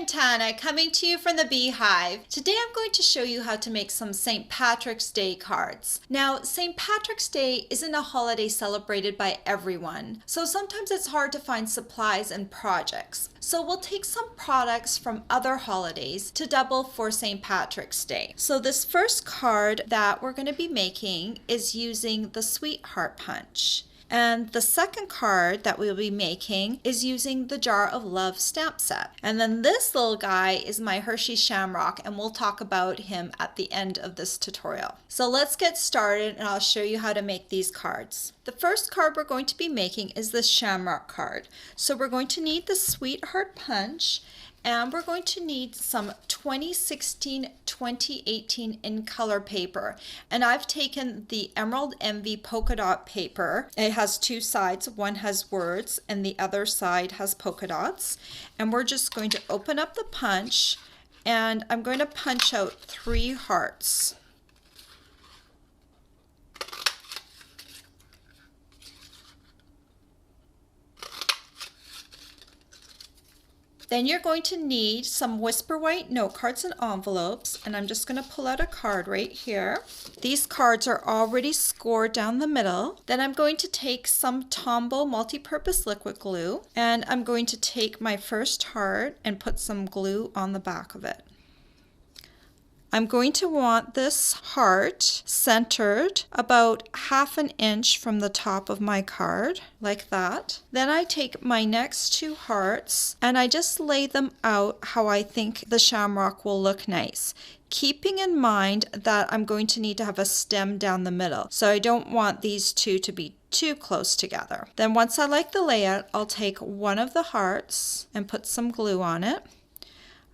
I'm Tana, coming to you from the Beehive. Today I'm going to show you how to make some St. Patrick's Day cards. Now, St. Patrick's Day isn't a holiday celebrated by everyone, so sometimes it's hard to find supplies and projects. So we'll take some products from other holidays to double for St. Patrick's Day. So this first card that we're going to be making is using the Sweetheart Punch. And the second card that we'll be making is using the Jar of Love stamp set. And then this little guy is my Hershey Shamrock, and we'll talk about him at the end of this tutorial. So let's get started and I'll show you how to make these cards. The first card we're going to be making is this Shamrock card. So we're going to need the Sweetheart Punch, and we're going to need some 2016-2018 In-Color paper. And I've taken the Emerald Envy polka dot paper. It has two sides. One has words and the other side has polka dots. And we're just going to open up the punch, and I'm going to punch out 3 hearts. Then you're going to need some Whisper White note cards and envelopes, and I'm just going to pull out a card right here. These cards are already scored down the middle. Then I'm going to take some Tombow multi-purpose liquid glue, and I'm going to take my first heart and put some glue on the back of it. I'm going to want this heart centered about 1/2 inch from the top of my card, like that. Then I take my next 2 hearts and I just lay them out how I think the shamrock will look nice, keeping in mind that I'm going to need to have a stem down the middle. So I don't want these two to be too close together. Then once I like the layout, I'll take one of the hearts and put some glue on it.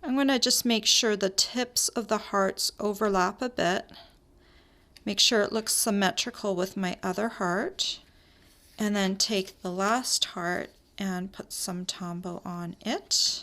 I'm going to just make sure the tips of the hearts overlap a bit. Make sure it looks symmetrical with my other heart. And then take the last heart and put some Tombow on it.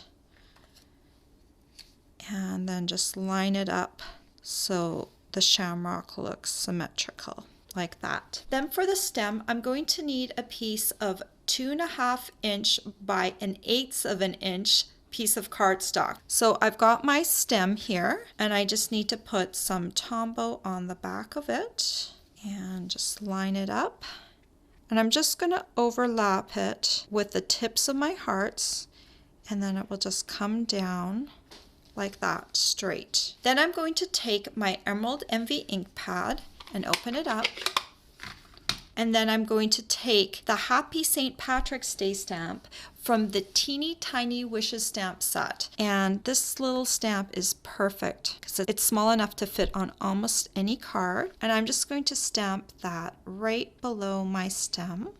And then just line it up so the shamrock looks symmetrical, like that. Then for the stem, I'm going to need a piece of 2.5 inch by 1/8 inch piece of cardstock. So I've got my stem here, and I just need to put some Tombow on the back of it and just line it up. And I'm just going to overlap it with the tips of my hearts, and then it will just come down like that, straight. Then I'm going to take my Emerald Envy ink pad and open it up. And then I'm going to take the Happy St. Patrick's Day stamp from the Teeny Tiny Wishes stamp set. And this little stamp is perfect because it's small enough to fit on almost any card. And I'm just going to stamp that right below my stem,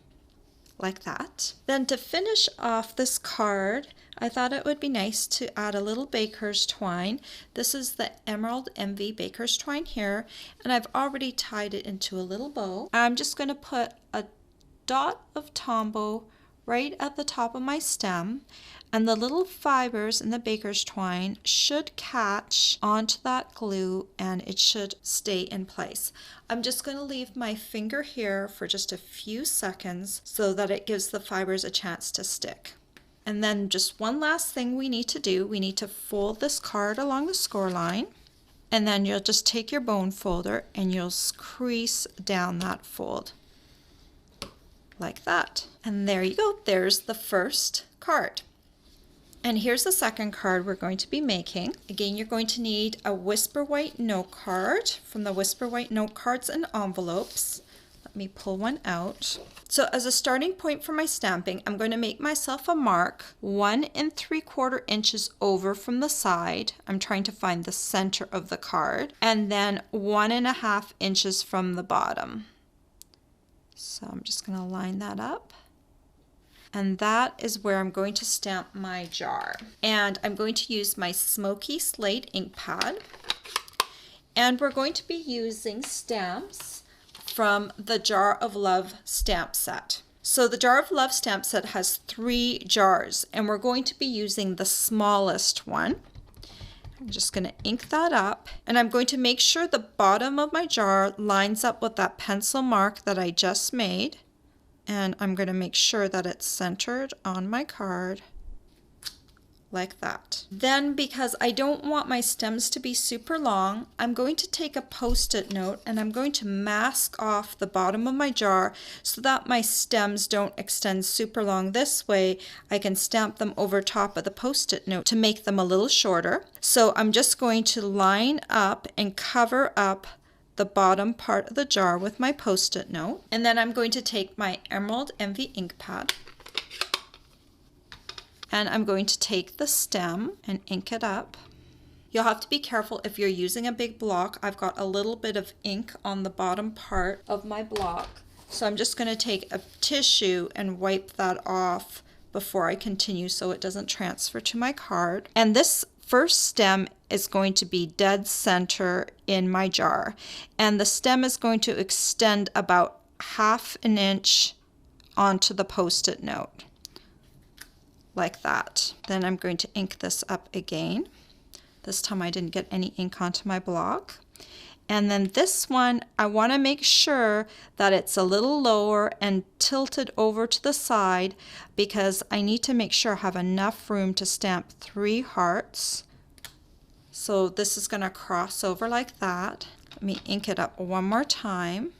like that. Then to finish off this card, I thought it would be nice to add a little baker's twine. This is the Emerald Envy baker's twine here, and I've already tied it into a little bow. I'm just going to put a dot of Tombow right at the top of my stem, and the little fibers in the baker's twine should catch onto that glue and it should stay in place. I'm just going to leave my finger here for just a few seconds so that it gives the fibers a chance to stick. And then just one last thing we need to do, we need to fold this card along the score line, and then you'll just take your bone folder and you'll crease down that fold like that. And there you go, there's the first card. And here's the second card we're going to be making. Again, you're going to need a Whisper White note card from the Whisper White note cards and envelopes. Let me pull one out. So as a starting point for my stamping, I'm going to make myself a mark 1 3/4 inches over from the side. I'm trying to find the center of the card, and then 1.5 inches from the bottom. So I'm just going to line that up. And that is where I'm going to stamp my jar. And I'm going to use my Smoky Slate Ink Pad. And we're going to be using stamps from the Jar of Love stamp set. So the Jar of Love stamp set has 3 jars, and we're going to be using the smallest one. I'm just going to ink that up, and I'm going to make sure the bottom of my jar lines up with that pencil mark that I just made. And I'm going to make sure that it's centered on my card like that. Then, because I don't want my stems to be super long, I'm going to take a Post-it note and I'm going to mask off the bottom of my jar so that my stems don't extend super long. This way I can stamp them over top of the Post-it note to make them a little shorter. So I'm just going to line up and cover up the bottom part of the jar with my Post-it note. And then I'm going to take my Emerald Envy ink pad, and I'm going to take the stem and ink it up. You'll have to be careful if you're using a big block. I've got a little bit of ink on the bottom part of my block. So I'm just going to take a tissue and wipe that off before I continue so it doesn't transfer to my card. And this first stem is going to be dead center in my jar. And the stem is going to extend about 1/2 inch onto the Post-it note, like that. Then I'm going to ink this up again. This time I didn't get any ink onto my block. And then this one, I want to make sure that it's a little lower and tilted over to the side because I need to make sure I have enough room to stamp 3 hearts. So this is going to cross over like that. Let me ink it up one more time.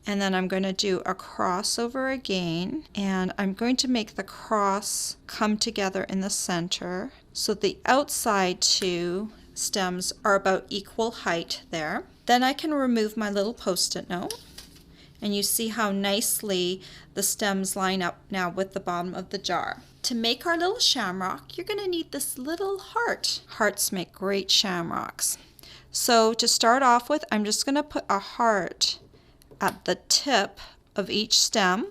And then I'm going to do a crossover again, and I'm going to make the cross come together in the center so the outside 2 stems are about equal height there. Then I can remove my little Post-it note, and you see how nicely the stems line up now with the bottom of the jar. To make our little shamrock, you're going to need this little heart. Hearts make great shamrocks. So to start off with, I'm just going to put a heart at the tip of each stem.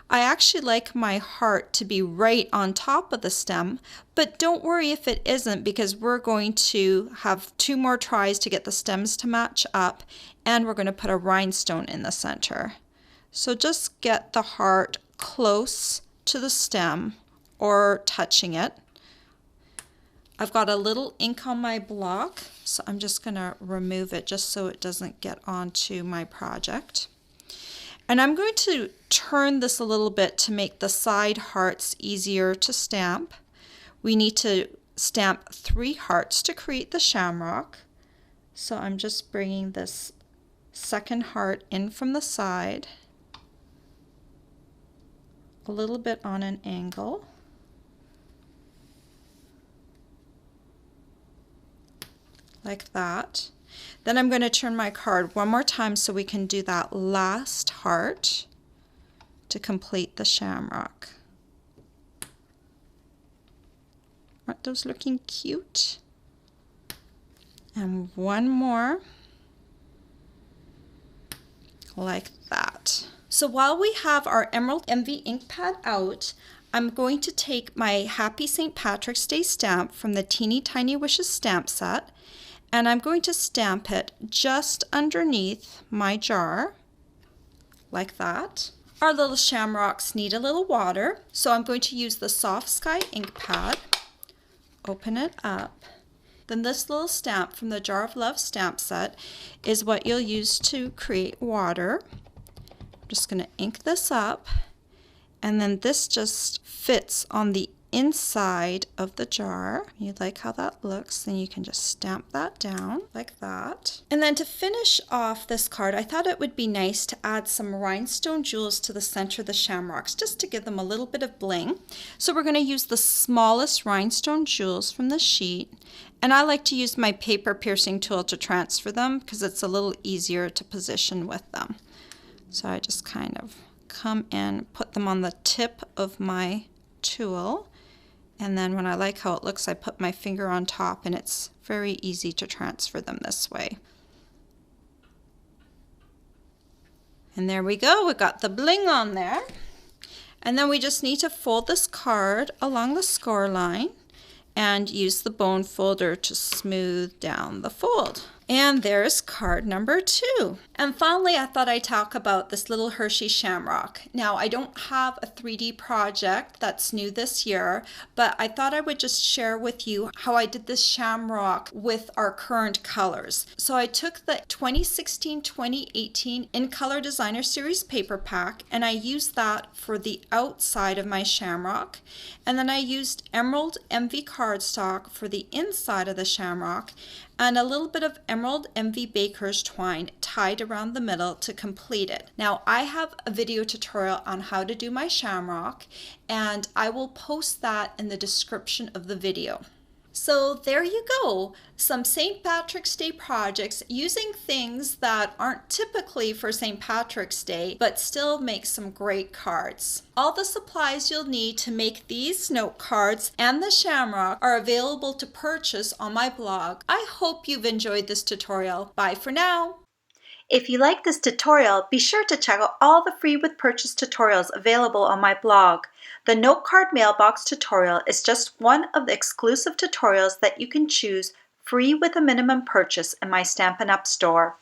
I actually like my heart to be right on top of the stem, but don't worry if it isn't, because we're going to have 2 more tries to get the stems to match up, and we're going to put a rhinestone in the center. So just get the heart close to the stem or touching it. I've got a little ink on my block, so I'm just going to remove it just so it doesn't get onto my project. And I'm going to turn this a little bit to make the side hearts easier to stamp. We need to stamp 3 hearts to create the shamrock. So I'm just bringing this second heart in from the side, a little bit on an angle. Like that. Then I'm going to turn my card one more time so we can do that last heart to complete the shamrock. Aren't those looking cute? And one more, like that. So while we have our Emerald Envy ink pad out, I'm going to take my Happy St. Patrick's Day stamp from the Teeny Tiny Wishes stamp set, and I'm going to stamp it just underneath my jar, like that. Our little shamrocks need a little water, so I'm going to use the Soft Sky ink pad, open it up. Then this little stamp from the Jar of Love stamp set is what you'll use to create water. I'm just going to ink this up, and then this just fits on the inside of the jar. You like how that looks, then you can just stamp that down like that. And then to finish off this card, I thought it would be nice to add some rhinestone jewels to the center of the shamrocks, just to give them a little bit of bling. So we're going to use the smallest rhinestone jewels from the sheet, and I like to use my paper piercing tool to transfer them because it's a little easier to position with them. So I just kind of come in, put them on the tip of my tool, and then when I like how it looks, I put my finger on top, and it's very easy to transfer them this way. And there we go, we got the bling on there. And then we just need to fold this card along the score line and use the bone folder to smooth down the fold. And there's card number 2. And finally, I thought I'd talk about this little Hershey Shamrock. Now, I don't have a 3D project that's new this year, but I thought I would just share with you how I did this Shamrock with our current colors. So I took the 2016-2018 In-Color Designer Series paper pack, and I used that for the outside of my Shamrock. And then I used Emerald MV cardstock for the inside of the Shamrock, and a little bit of Emerald MV Baker's twine tied around the middle to complete it. Now, I have a video tutorial on how to do my Shamrock, and I will post that in the description of the video. So there you go, some St. Patrick's Day projects using things that aren't typically for St. Patrick's Day, but still make some great cards. All the supplies you'll need to make these note cards and the Shamrock are available to purchase on my blog. I hope you've enjoyed this tutorial. Bye for now. If you like this tutorial, be sure to check out all the free with purchase tutorials available on my blog. The note card mailbox tutorial is just one of the exclusive tutorials that you can choose free with a minimum purchase in my Stampin' Up! Store.